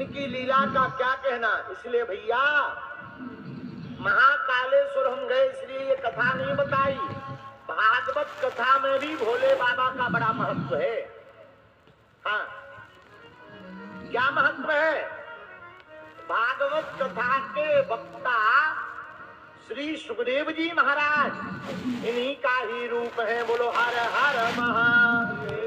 इनकी लीला का क्या कहना। इसलिए भैया महाकालेश्वर हम गए इसलिए ये कथा नहीं बताई। भागवत कथा में भी भोले बाबा का बड़ा महत्व है। हाँ, क्या महत्व है? भागवत कथा के वक्ता श्री सुखदेव जी महाराज इन्हीं का ही रूप है। बोलो हर हर महादेव।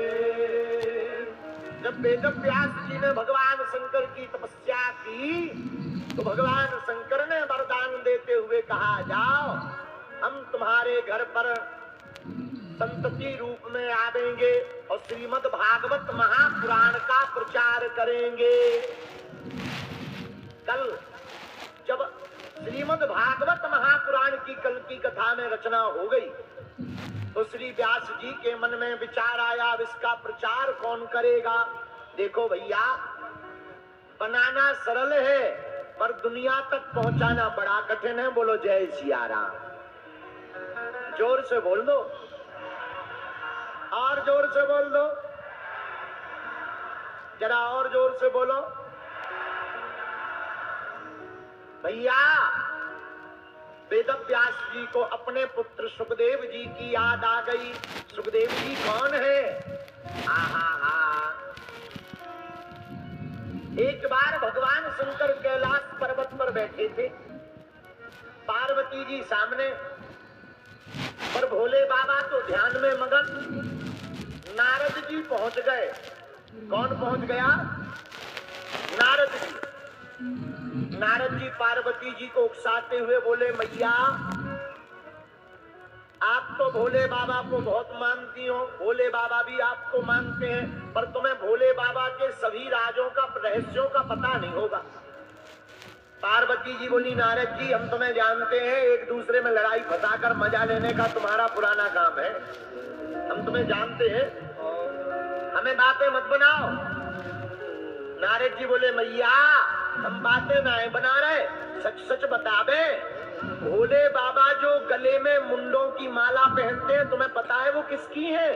जब वेद व्यास जी ने भगवान शंकर की तपस्या की तो भगवान शंकर ने वरदान देते हुए कहा, जाओ हम तुम्हारे घर पर संतति रूप में आवेंगे और श्रीमद् भागवत महापुराण का प्रचार करेंगे। कल जब श्रीमद् भागवत महापुराण की कल की कथा में रचना हो गई तो श्री व्यास जी के मन में विचार आया, अब इसका प्रचार कौन करेगा। देखो भैया, बनाना सरल है पर दुनिया तक पहुंचाना बड़ा कठिन है। बोलो जय सिया राम। जोर से बोल दो, और जोर से बोल दो, जरा और जोर से बोलो। भैया वेद व्यास जी को अपने पुत्र सुखदेव जी की याद आ गई। सुखदेव जी कौन है? एक बार भगवान शंकर कैलाश पर्वत पर बैठे थे, पार्वती जी सामने, पर भोले बाबा तो ध्यान में मगन। नारद जी पहुंच गए। कौन पहुंच गया? नारद जी। नारद जी पार्वती जी को उकसाते हुए बोले, मैया आप तो भोले बाबा को बहुत मानती हो, भोले बाबा भी आपको मानते हैं, पर तुम्हें भोले बाबा के सभी राजों का, रहस्यों का पता नहीं होगा। पार्वती जी बोली, नारद जी हम तुम्हें जानते हैं, एक दूसरे में लड़ाई फंसाकर मजा लेने का तुम्हारा पुराना काम है, हम तुम्हें जानते हैं, हमें बातें मत बनाओ। नारद जी बोले, मैया हम बातें ना बना रहे, सच सच बतावे, भोले बाबा जो गले में मुंडों की माला पहनते हैं तुम्हें पता है वो किसकी है?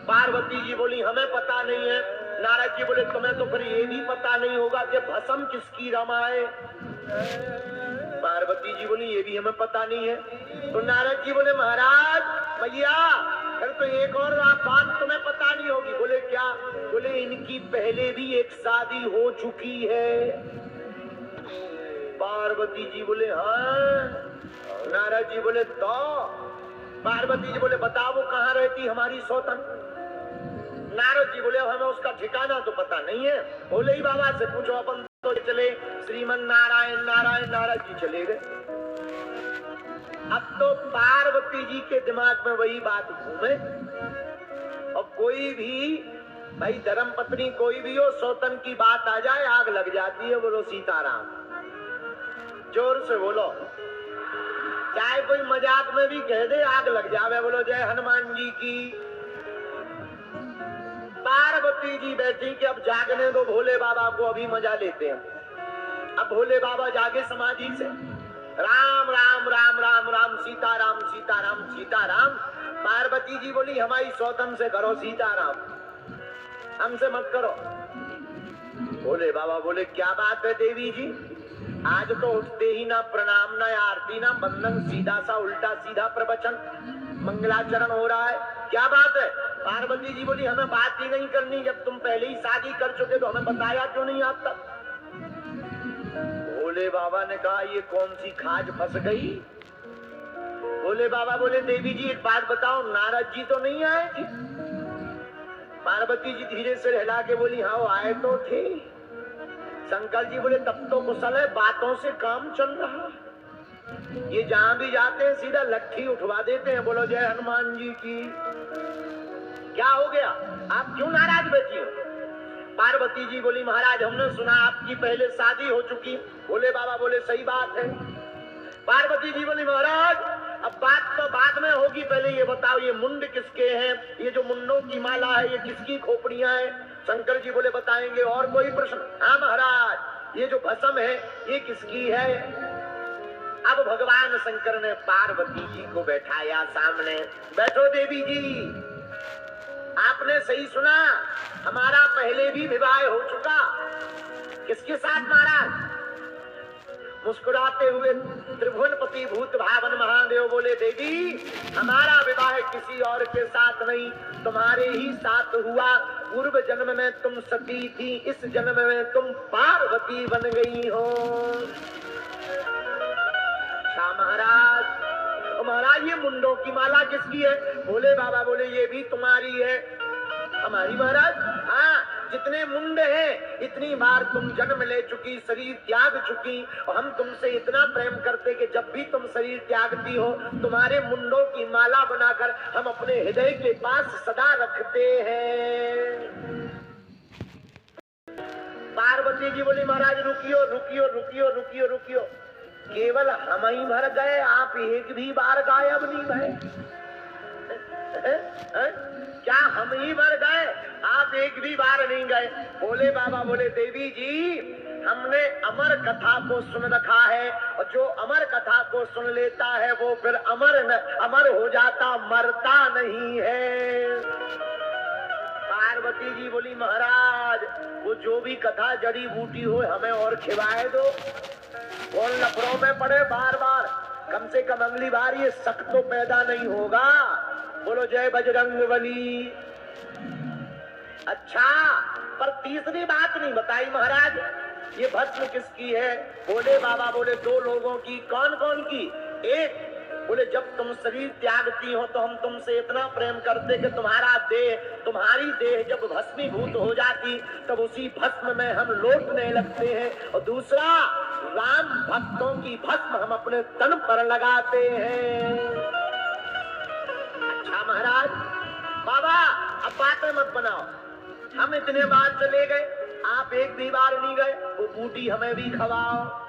पार्वती जी बोली, हमें पता नहीं है। नारद जी बोले, तुम्हें तो फिर ये भी पता नहीं होगा कि भस्म किसकी रमा है? पार्वती जी बोली, ये भी हमें पता नहीं है। तो नारद जी बोले, महाराज भैया फिर तो एक और बात तुम्हें पता नहीं होगी। बोले क्या? बोले इनकी पहले भी एक शादी हो चुकी है। पार्वती जी बोले, हाँ। नारद जी बोले, तो पार्वती जी बोले, बताओ वो कहाँ रहती हमारी सौतन? नारद जी बोले, हमें उसका ठिकाना तो पता नहीं है, भोले ही बाबा से पूछो। अपन तो चले श्रीमन नारायण नारायण। नारद जी चले गए। अब तो पार्वती जी के दिमाग में वही बात घूमे, और कोई भी भाई धर्म पत्नी कोई भी हो, सौतन की बात आ जाए आग लग जाती है। बोलो सीताराम। जोर से बोलो, चाहे कोई मजाक में भी कह दे आग लग जावे। बोलो जय हनुमान जी की। पार्वती जी बैठी कि अब जागने दो भोले बाबा को, अभी मजा लेते हैं। अब भोले बाबा जागे समाधि से, राम राम राम राम राम सीताराम सीताराम सीताराम। पार्वती जी बोली, हमारी सौतन से करो सीताराम, हमसे मत करो। भोले बाबा बोले, क्या बात है देवी जी, आज तो उठते ही ना प्रणाम ना आरती ना बंधन, सीधा सा उल्टा सीधा प्रवचन मंगलाचरण हो रहा है, क्या बात है? पार्वती जी बोली, हमें बात ही नहीं करनी, जब तुम पहले ही शादी कर चुके तो हमें बताया क्यों नहीं आज तक? भोले बाबा ने कहा, ये कौन सी खाज फंस गई? भोले बाबा बोले, देवी जी एक बात बताओ, नारद जी तो नहीं आए थे? पार्वती जी धीरे से हिला के बोली, हाँ वो आए तो थे। शंकर जी बोले, तब तो कुशल है, बातों से काम चल रहा, ये जहां भी जाते हैं सीधा लट्ठी उठवा देते हैं। बोलो जय हनुमान जी की। क्या हो गया, आप क्यों नाराज बैठी हो? पार्वती जी बोली, महाराज हमने सुना आपकी पहले शादी हो चुकी। भोले बाबा बोले, सही बात है। पार्वती जी बोली, महाराज अब बात तो बाद में होगी, पहले ये बताओ ये मुंड किसके हैं? ये जो मुंडों की माला है ये किसकी खोपड़ियां हैं? शंकर जी बोले, बताएंगे। और कोई प्रश्न? हाँ महाराज, ये जो भस्म है ये किसकी है? अब भगवान शंकर ने पार्वती जी को बैठाया सामने। बैठो देवी जी, आपने सही सुना, हमारा पहले भी विवाह हो चुका, किसके साथ महाराज? मुस्कुराते हुए त्रिभुवनपति भूत भावन महादेव बोले देवी हमारा विवाह किसी और के साथ नहीं, तुम्हारे ही साथ हुआ। पूर्व जन्म में तुम सती थी, इस जन्म में तुम पार्वती बन गई हो। अच्छा महाराज, महाराज ये मुंडों की माला किसकी है? बोले बाबा बोले ये भी तुम्हारी है। हमारी महाराज? हाँ, जितने मुंड हैं इतनी बार तुम जन्म ले चुकी, शरीर त्याग चुकी, और हम तुमसे इतना प्रेम करते कि जब भी तुम शरीर त्यागती हो तुम्हारे मुंडों की माला बनाकर हम अपने हृदय के पास सदा रखते हैं। पार्वती जी बोली महाराज रुकियो रुकियो रुकियो रुकियो रुकियो, केवल हम ही भर गए, आप एक भी बार गायब नहीं भय। क्या हम ही भर गए, आप एक भी बार नहीं गए? बोले बाबा बोले देवी जी हमने अमर कथा को सुन रखा है, और जो अमर कथा को सुन लेता है वो फिर अमर हो जाता, मरता नहीं है। पार्वती जी बोली महाराज वो जो भी कथा जड़ी बूटी हो हमें और खिलाए दो, कौन लफड़ों में पड़े बार बार, कम से कम अगली बार ये शक तो पैदा नहीं होगा। बोलो जय बजरंगबली। अच्छा, पर तीसरी बात नहीं बताई महाराज, ये भस्म किसकी है? बोले बाबा बोले दो लोगों की। कौन कौन की? एक बोले जब तुम शरीर त्यागती हो तो हम तुमसे इतना प्रेम करते कि तुम्हारी देह जब भस्मीभूत हो जाती तब उसी भस्म में हम लौटने लगते हैं, और दूसरा राम भक्तों की भस्म हम अपने तन पर लगाते हैं। अच्छा महाराज, बाबा अब बातें मत बनाओ, हम इतने बार चले गए, आप एक भी बार नहीं गए, वो बूटी हमें भी खवाओ।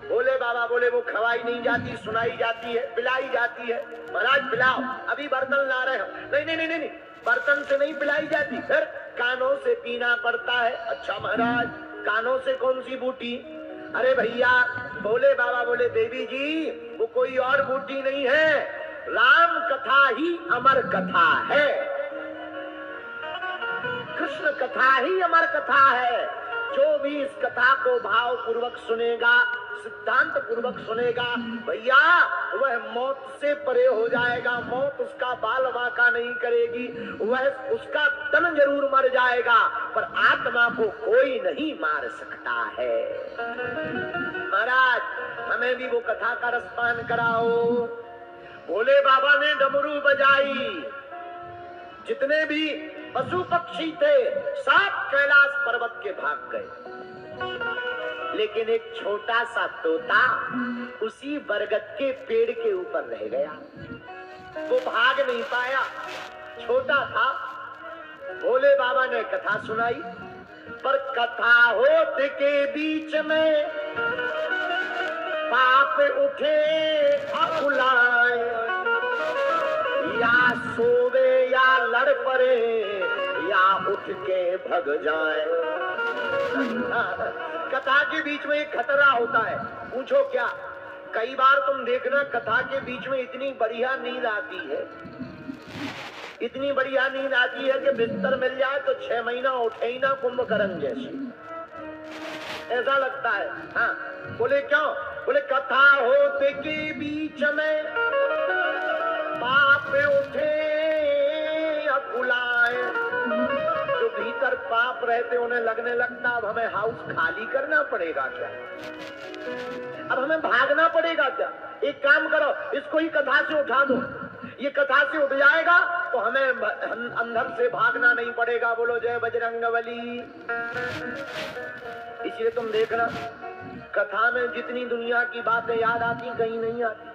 बोले बाबा बोले वो खवाई नहीं जाती, सुनाई जाती है, पिलाई जाती है। महाराज पिलाओ, अभी बर्तन ला रहे हो। नहीं नहीं नहीं नहीं, बर्तन से नहीं पिलाई जाती, फिर कानों से पीना पड़ता है। अच्छा महाराज, कानों से कौन सी बूटी? अरे भैया, बोले बाबा बोले देवी जी वो कोई और बूटी नहीं है, राम कथा ही अमर कथा है, कृष्ण कथा ही अमर कथा है। जो भी इस कथा को भाव पूर्वक सुनेगा, सिद्धांत पूर्वक सुनेगा, भैया वह मौत से परे हो जाएगा, मौत उसका बाल बांका नहीं करेगी, वह उसका तन जरूर मर जाएगा पर आत्मा को कोई नहीं मार सकता है। महाराज हमें भी वो कथा का रसपान कराओ। भोले बाबा ने डमरू बजाई, जितने भी पशु पक्षी थे सब कैलाश पर्वत के भाग गए, लेकिन एक छोटा सा तोता उसी बरगद के पेड़ के ऊपर रह गया, वो भाग नहीं पाया, छोटा था। भोले बाबा ने कथा सुनाई, पर कथा होते के बीच में पाप उठे अकुलाए, या सोवे या लड़ पड़े या उठ के भग जाए। कथा के बीच में एक खतरा होता है, पूछो क्या? कई बार तुम देखना कथा के बीच में इतनी बढ़िया नींद आती है, इतनी बढ़िया नींद आती है कि बिस्तर मिल जाए तो 6 महीना उठे ही ना, कुंभकर्ण जैसी, ऐसा लगता है। हाँ, बोले क्यों? बोले कथा होते के बीच में पाप उठे अकुलाए, जो भीतर पाप रहते उन्हें लगने लगता अब हमें हाउस खाली करना पड़ेगा क्या, अब हमें भागना पड़ेगा क्या? एक काम करो, इसको ही कथा से उठा दो, ये कथा से उठ जाएगा तो हमें अंदर से भागना नहीं पड़ेगा। बोलो जय बजरंगबली। इसलिए तुम देखना कथा में जितनी दुनिया की बातें याद आती कहीं नहीं आती।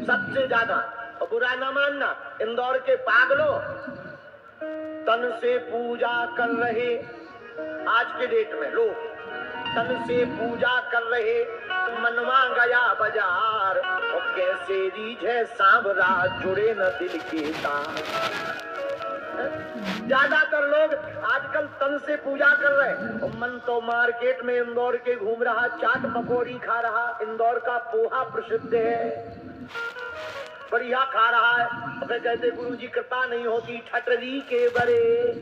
सबसे ज्यादा, और बुरा ना मानना, इंदौर के पागलों तन से पूजा कर रहे, आज के डेट में लोग तन से पूजा कर रहे, मनवा गया बाजार, और कैसे रीझे सांवरा जुड़े न दिल के तार। ज्यादातर लोग आजकल तन से पूजा कर रहे, और मन तो मार्केट में इंदौर के घूम रहा, चाट पकौड़ी खा रहा, इंदौर का पोहा प्रसिद्ध है, बढ़िया खा रहा है। फिर कहते गुरुजी कृपा नहीं होती ठटरी के बरे।